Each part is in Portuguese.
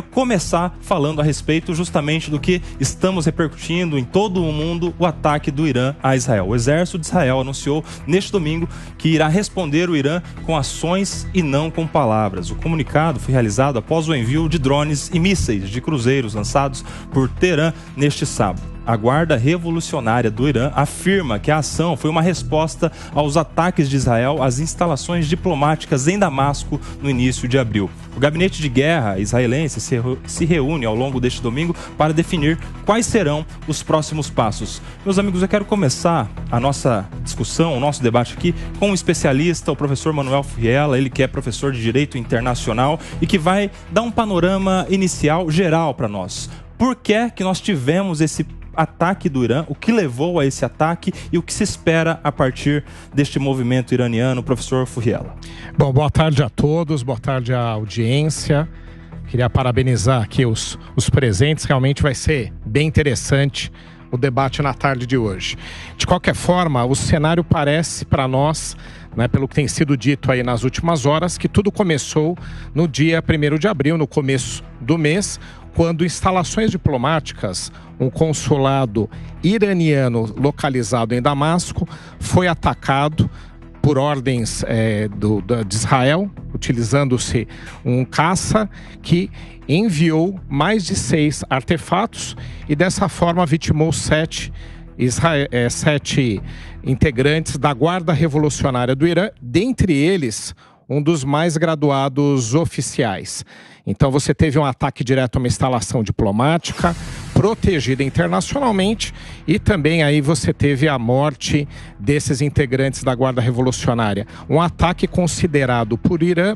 começar falando a respeito justamente do que estamos repercutindo em todo o mundo, o ataque do Irã a Israel. O exército de Israel anunciou neste domingo que irá responder o Irã com ações e não com palavras. O comunicado foi realizado após o envio de drones e mísseis de cruzeiros lançados por Teherã neste sábado. A Guarda Revolucionária do Irã afirma que a ação foi uma resposta aos ataques de Israel às instalações diplomáticas em Damasco no início de abril. O gabinete de guerra israelense se reúne ao longo deste domingo para definir quais serão os próximos passos. Meus amigos, eu quero começar a nossa discussão, o nosso debate aqui com um especialista, o professor Manuel Furriela, ele que é professor de Direito Internacional e que vai dar um panorama inicial geral para nós. Por que nós tivemos esse ataque do Irã, o que levou a esse ataque e o que se espera a partir deste movimento iraniano, professor Furriela? Bom, boa tarde a todos, boa tarde à audiência. Queria parabenizar aqui os presentes, realmente vai ser bem interessante o debate na tarde de hoje. De qualquer forma, o cenário parece para nós, né, pelo que tem sido dito aí nas últimas horas, que tudo começou no dia 1º de abril, no começo do mês, quando instalações diplomáticas, um consulado iraniano localizado em Damasco, foi atacado por ordens de Israel, utilizando-se um caça que enviou mais de 6 artefatos e dessa forma vitimou 7 integrantes da Guarda Revolucionária do Irã, dentre eles um dos mais graduados oficiais. Então você teve um ataque direto a uma instalação diplomática, protegida internacionalmente, e também aí você teve a morte desses integrantes da Guarda Revolucionária. Um ataque considerado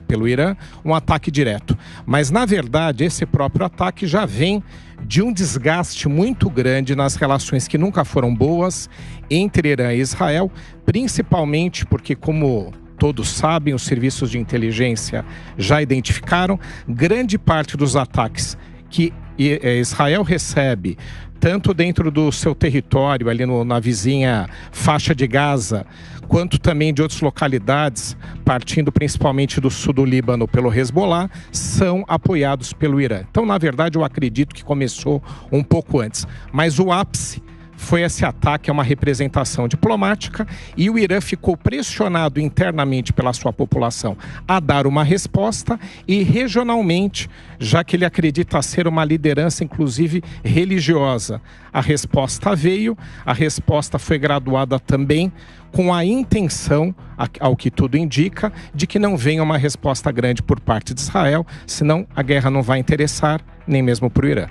pelo Irã, um ataque direto. Mas na verdade esse próprio ataque já vem de um desgaste muito grande nas relações que nunca foram boas entre Irã e Israel, principalmente porque, como todos sabem, os serviços de inteligência já identificaram, grande parte dos ataques que Israel recebe, tanto dentro do seu território, ali na vizinha faixa de Gaza, quanto também de outras localidades, partindo principalmente do sul do Líbano pelo Hezbollah, são apoiados pelo Irã. Então, na verdade, eu acredito que começou um pouco antes. Mas o ápice foi esse ataque a uma representação diplomática e o Irã ficou pressionado internamente pela sua população a dar uma resposta e regionalmente, já que ele acredita ser uma liderança inclusive religiosa. A resposta veio, a resposta foi graduada também com a intenção, ao que tudo indica, de que não venha uma resposta grande por parte de Israel, senão a guerra não vai interessar nem mesmo para o Irã.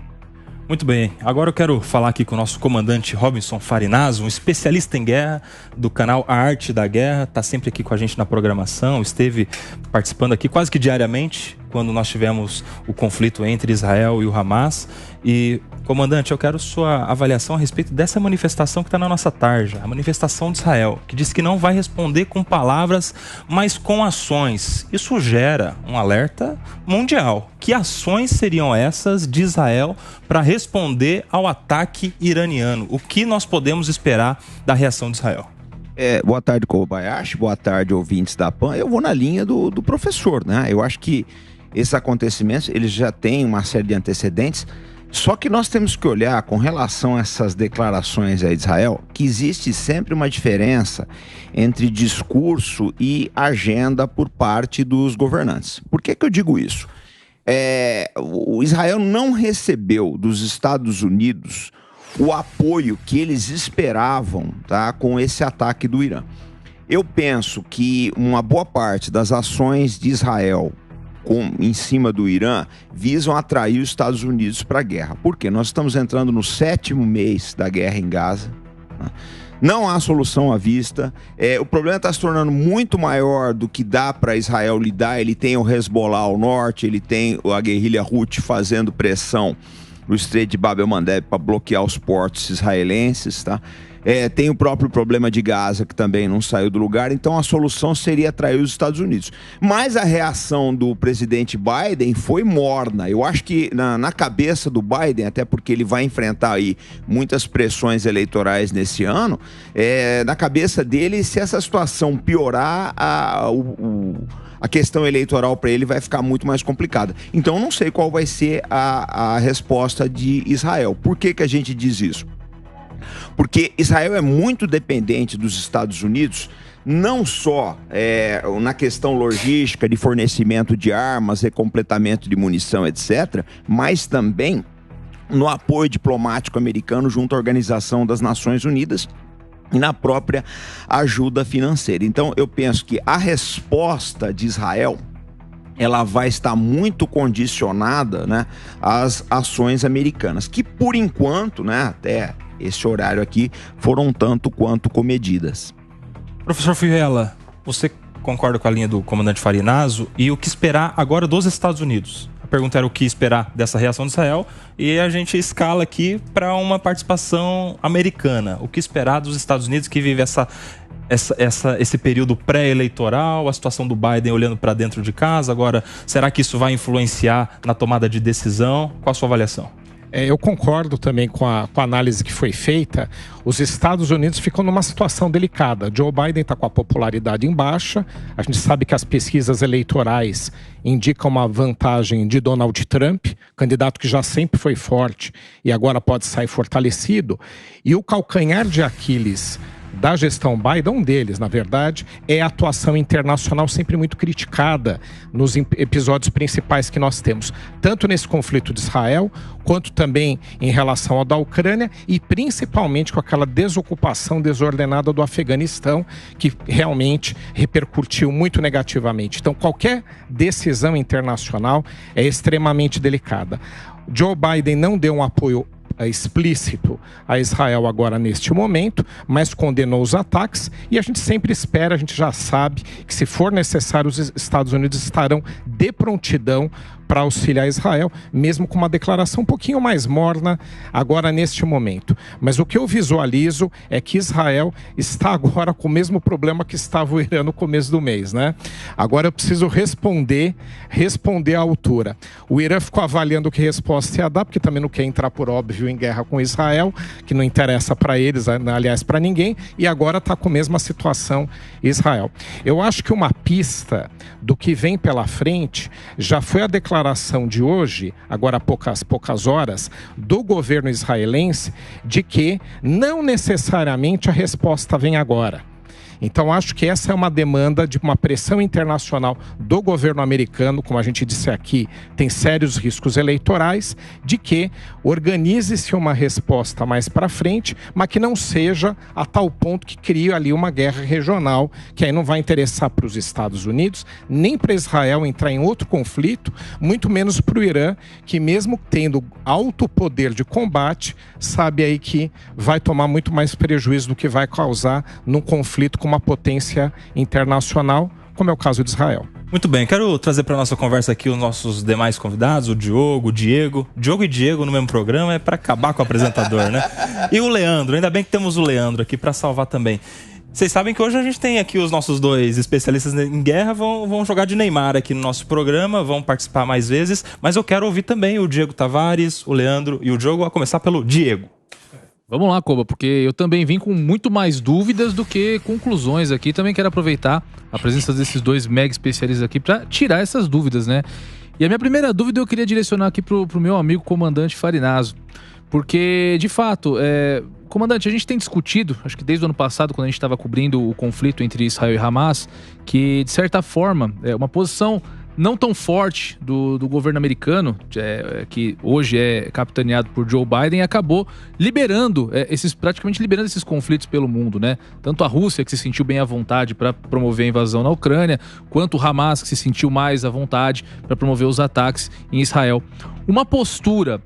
Muito bem, agora eu quero falar aqui com o nosso comandante Robinson Farinazzo, um especialista em guerra do canal A Arte da Guerra, está sempre aqui com a gente na programação, esteve participando aqui quase que diariamente quando nós tivemos o conflito entre Israel e o Hamas. E, comandante, eu quero sua avaliação a respeito dessa manifestação que está na nossa tarja, a manifestação de Israel, que diz que não vai responder com palavras, mas com ações. Isso gera um alerta mundial. Que ações seriam essas de Israel para responder ao ataque iraniano? O que nós podemos esperar da reação de Israel? Boa tarde, Kobayashi, boa tarde, ouvintes da PAN. Eu vou na linha do professor, né? Eu acho que esses acontecimentos, eles já têm uma série de antecedentes, só que nós temos que olhar com relação a essas declarações aí de Israel, que existe sempre uma diferença entre discurso e agenda por parte dos governantes. Por que eu digo isso? O Israel não recebeu dos Estados Unidos o apoio que eles esperavam, tá, com esse ataque do Irã. Eu penso que uma boa parte das ações de Israel em cima do Irã visam atrair os Estados Unidos para a guerra. Por quê? Nós estamos entrando no 7º mês da guerra em Gaza. Não há solução à vista. O problema está se tornando muito maior do que dá para Israel lidar. Ele tem o Hezbollah ao norte, ele tem a guerrilha Houthi fazendo pressão no Estreito de Bab el-Mandeb para bloquear os portos israelenses, tá? Tem o próprio problema de Gaza, que também não saiu do lugar, então a solução seria atrair os Estados Unidos. Mas a reação do presidente Biden foi morna. Eu acho que na cabeça do Biden, até porque ele vai enfrentar aí muitas pressões eleitorais nesse ano, na cabeça dele, se essa situação piorar, a questão eleitoral para ele vai ficar muito mais complicada. Então, eu não sei qual vai ser a resposta de Israel. Por que que a gente diz isso? Porque Israel é muito dependente dos Estados Unidos, não só na questão logística de fornecimento de armas, recompletamento de munição, etc., mas também no apoio diplomático americano junto à Organização das Nações Unidas e na própria ajuda financeira. Então, eu penso que a resposta de Israel, ela vai estar muito condicionada, né, às ações americanas, que por enquanto, né, até esse horário aqui, foram tanto quanto comedidas. Professor Filhela, você concorda com a linha do comandante Farinaso? E o que esperar agora dos Estados Unidos? A pergunta era o que esperar dessa reação de Israel, e a gente escala aqui para uma participação americana. O que esperar dos Estados Unidos, que vive esse período pré-eleitoral, a situação do Biden olhando para dentro de casa? Agora, será que isso vai influenciar na tomada de decisão? Qual a sua avaliação? Eu concordo também com a análise que foi feita. Os Estados Unidos ficam numa situação delicada. Joe Biden está com a popularidade em baixa. A gente sabe que as pesquisas eleitorais indicam uma vantagem de Donald Trump, candidato que já sempre foi forte e agora pode sair fortalecido. E o calcanhar de Aquiles da gestão Biden, um deles, na verdade, é a atuação internacional sempre muito criticada nos episódios principais que nós temos, tanto nesse conflito de Israel, quanto também em relação ao da Ucrânia e principalmente com aquela desocupação desordenada do Afeganistão, que realmente repercutiu muito negativamente. Então, qualquer decisão internacional é extremamente delicada. Joe Biden não deu um apoio explícito a Israel agora neste momento, mas condenou os ataques, e a gente sempre espera, a gente já sabe que se for necessário os Estados Unidos estarão de prontidão para auxiliar Israel, mesmo com uma declaração um pouquinho mais morna agora neste momento. Mas o que eu visualizo é que Israel está agora com o mesmo problema que estava o Irã no começo do mês, né? Agora eu preciso responder à altura. O Irã ficou avaliando que resposta ia dar, porque também não quer entrar, por óbvio, em guerra com Israel, que não interessa para eles, aliás, para ninguém, e agora está com a mesma situação Israel. Eu acho que uma pista do que vem pela frente já foi a declaração de hoje, agora há poucas horas, do governo israelense, de que não necessariamente a resposta vem agora. Então, acho que essa é uma demanda de uma pressão internacional do governo americano, como a gente disse aqui, tem sérios riscos eleitorais, de que organize-se uma resposta mais para frente, mas que não seja a tal ponto que crie ali uma guerra regional, que aí não vai interessar para os Estados Unidos, nem para Israel entrar em outro conflito, muito menos para o Irã, que mesmo tendo alto poder de combate, sabe aí que vai tomar muito mais prejuízo do que vai causar num conflito com uma potência internacional, como é o caso de Israel. Muito bem, quero trazer para nossa conversa aqui os nossos demais convidados, o Diogo, o Diego. Diogo e Diego no mesmo programa é para acabar com o apresentador, né? E o Leandro, ainda bem que temos o Leandro aqui para salvar também. Vocês sabem que hoje a gente tem aqui os nossos dois especialistas em guerra, vão jogar de Neymar aqui no nosso programa, vão participar mais vezes, mas eu quero ouvir também o Diego Tavares, o Leandro e o Diogo, a começar pelo Diego. Vamos lá, Koba, porque eu também vim com muito mais dúvidas do que conclusões aqui. Também quero aproveitar a presença desses dois mega especialistas aqui para tirar essas dúvidas, né? E a minha primeira dúvida eu queria direcionar aqui pro meu amigo comandante Farinaso. Porque, de fato, comandante, a gente tem discutido, acho que desde o ano passado, quando a gente estava cobrindo o conflito entre Israel e Hamas, que, de certa forma, uma posição não tão forte do governo americano, que hoje é capitaneado por Joe Biden, acabou praticamente liberando esses conflitos pelo mundo, né? Tanto a Rússia, que se sentiu bem à vontade para promover a invasão na Ucrânia, quanto o Hamas, que se sentiu mais à vontade para promover os ataques em Israel. Uma postura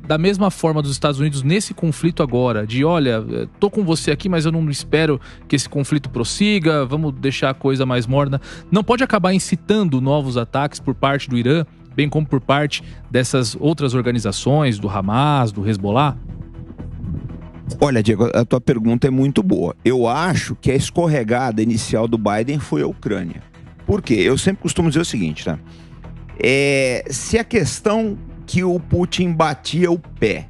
da mesma forma dos Estados Unidos nesse conflito agora, de olha, tô com você aqui, mas eu não espero que esse conflito prossiga, vamos deixar a coisa mais morna, não pode acabar incitando novos ataques por parte do Irã, bem como por parte dessas outras organizações, do Hamas, do Hezbollah? Olha, Diego, a tua pergunta é muito boa. Eu acho que a escorregada inicial do Biden foi a Ucrânia. Por quê? Eu sempre costumo dizer o seguinte, tá? Se a questão que o Putin batia o pé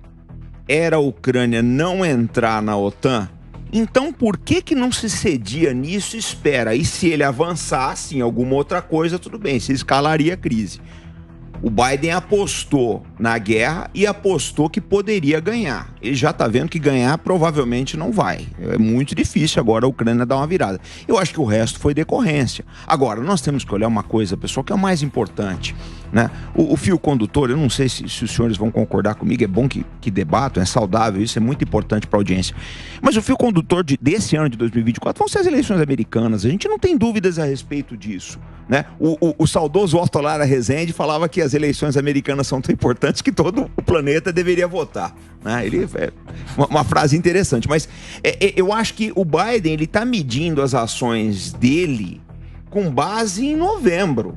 era a Ucrânia não entrar na OTAN, Então, por que não se cedia nisso e espera? E se ele avançasse em alguma outra coisa, tudo bem, se escalaria a crise. O Biden apostou na guerra e apostou que poderia ganhar. Ele já está vendo que ganhar provavelmente não vai. É muito difícil agora a Ucrânia dar uma virada. Eu acho que o resto foi decorrência. Agora, nós temos que olhar uma coisa, pessoal, que é o mais importante, né? O fio condutor, eu não sei se os senhores vão concordar comigo, é bom que debatam, é saudável, isso é muito importante para a audiência. Mas o fio condutor desse ano de 2024 vão ser as eleições americanas. A gente não tem dúvidas a respeito disso, né? O saudoso Otto Lara Rezende falava que as eleições americanas são tão importantes que todo o planeta deveria votar, né? Ele é uma frase interessante, mas eu acho que o Biden ele está medindo as ações dele com base em novembro,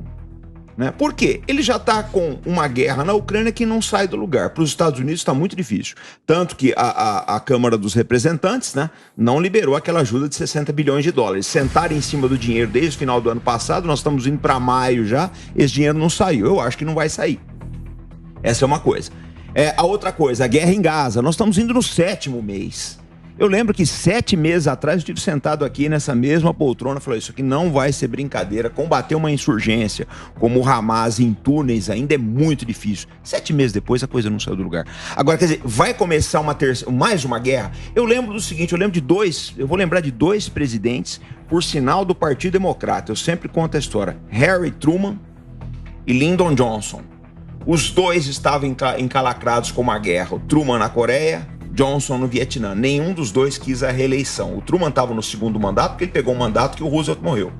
né? Por quê? Ele já está com uma guerra na Ucrânia que não sai do lugar. Para os Estados Unidos está muito difícil. Tanto que a Câmara dos Representantes, né, não liberou aquela ajuda de 60 bilhões de dólares. Sentaram em cima do dinheiro desde o final do ano passado, nós estamos indo para maio já, esse dinheiro não saiu. Eu acho que não vai sair. Essa é uma coisa. A outra coisa, a guerra em Gaza. Nós estamos indo no 7º mês. Eu lembro que 7 meses atrás eu estive sentado aqui nessa mesma poltrona e falei, isso aqui não vai ser brincadeira, combater uma insurgência como o Hamas em túneis ainda é muito difícil. 7 meses depois a coisa não saiu do lugar. Agora, quer dizer, vai começar mais uma guerra? Eu lembro do seguinte, eu vou lembrar de 2 presidentes, por sinal do Partido Democrata, eu sempre conto a história, Harry Truman e Lyndon Johnson. Os 2 estavam encalacrados com uma guerra, o Truman na Coreia, Johnson no Vietnã. Nenhum dos 2 quis a reeleição. O Truman estava no 2º mandato porque ele pegou um mandato que o Roosevelt morreu.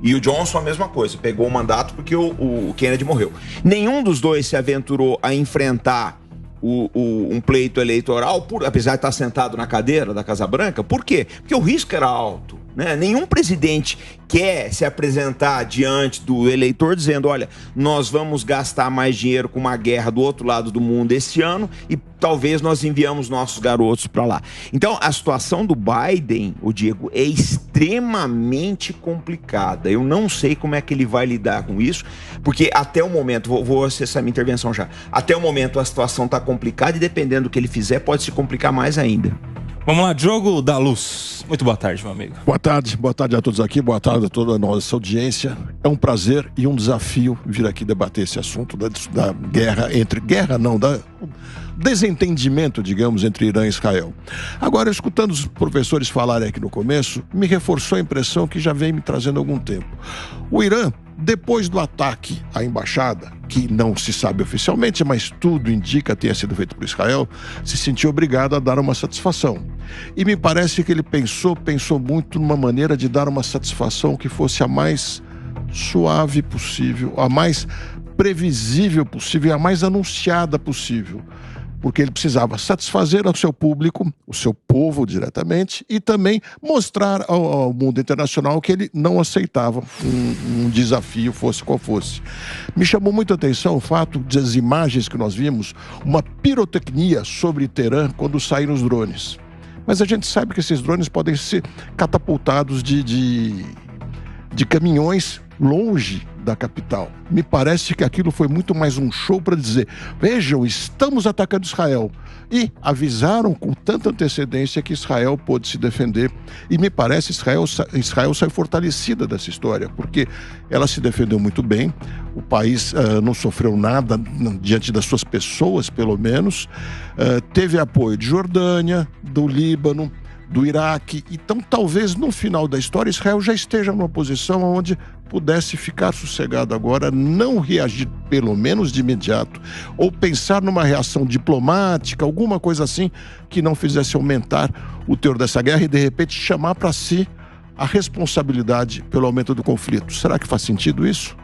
E o Johnson a mesma coisa, pegou o mandato porque o Kennedy morreu. Nenhum dos 2 se aventurou a enfrentar um pleito eleitoral, apesar de estar sentado na cadeira da Casa Branca. Por quê? Porque o risco era alto, né? Nenhum presidente quer se apresentar diante do eleitor dizendo, olha, nós vamos gastar mais dinheiro com uma guerra do outro lado do mundo esse ano e talvez nós enviamos nossos garotos para lá. Então, a situação do Biden, o Diego, é extremamente complicada. Eu não sei como é que ele vai lidar com isso, porque até o momento, vou acessar minha intervenção já, até o momento a situação está complicada e dependendo do que ele fizer, pode se complicar mais ainda. Vamos lá, Diogo da Luz. Muito boa tarde, meu amigo. Boa tarde a todos aqui, boa tarde a toda a nossa audiência. É um prazer e um desafio vir aqui debater esse assunto da desentendimento, digamos, entre Irã e Israel. Agora, escutando os professores falarem aqui no começo, me reforçou a impressão que já vem me trazendo há algum tempo. O Irã, depois do ataque à embaixada, que não se sabe oficialmente, mas tudo indica tenha sido feito por Israel, se sentiu obrigado a dar uma satisfação. E me parece que ele pensou muito numa maneira de dar uma satisfação que fosse a mais suave possível, a mais previsível possível e a mais anunciada possível. Porque ele precisava satisfazer ao seu público, o seu povo diretamente, e também mostrar ao mundo internacional que ele não aceitava um desafio, fosse qual fosse. Me chamou muito a atenção o fato das imagens que nós vimos, uma pirotecnia sobre Teherã quando saíram os drones. Mas a gente sabe que esses drones podem ser catapultados de caminhões longe da capital. Me parece que aquilo foi muito mais um show para dizer, vejam, estamos atacando Israel. E avisaram com tanta antecedência que Israel pôde se defender. E me parece que Israel sai fortalecida dessa história, porque ela se defendeu muito bem, o país não sofreu nada diante das suas pessoas, pelo menos, teve apoio de Jordânia, do Líbano, do Iraque. Então, talvez no final da história, Israel já esteja numa posição onde pudesse ficar sossegado agora, não reagir, pelo menos de imediato, ou pensar numa reação diplomática, alguma coisa assim, que não fizesse aumentar o teor dessa guerra e, de repente, chamar para si a responsabilidade pelo aumento do conflito. Será que faz sentido isso?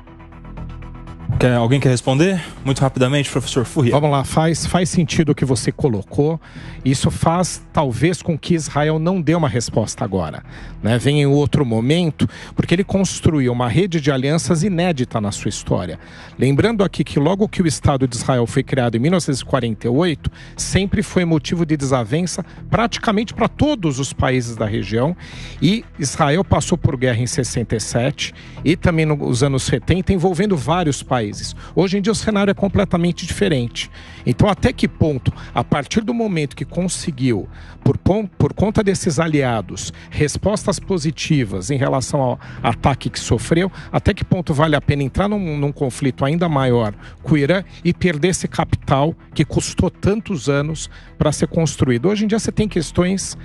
Alguém quer responder? Muito rapidamente, professor Furrier. Vamos lá, faz sentido o que você colocou. Isso faz, talvez, com que Israel não dê uma resposta agora, né? Vem em outro momento, porque ele construiu uma rede de alianças inédita na sua história. Lembrando aqui que logo que o Estado de Israel foi criado em 1948, sempre foi motivo de desavença praticamente para todos os países da região. E Israel passou por guerra em 67 e também nos anos 70, envolvendo vários países. países. Hoje em dia o cenário é completamente diferente. Então, até que ponto, a partir do momento que conseguiu, por conta desses aliados, respostas positivas em relação ao ataque que sofreu, até que ponto vale a pena entrar num conflito ainda maior com o Irã e perder esse capital que custou tantos anos para ser construído? Hoje em dia você tem questões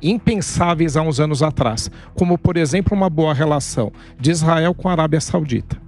impensáveis há uns anos atrás, como, por exemplo, uma boa relação de Israel com a Arábia Saudita.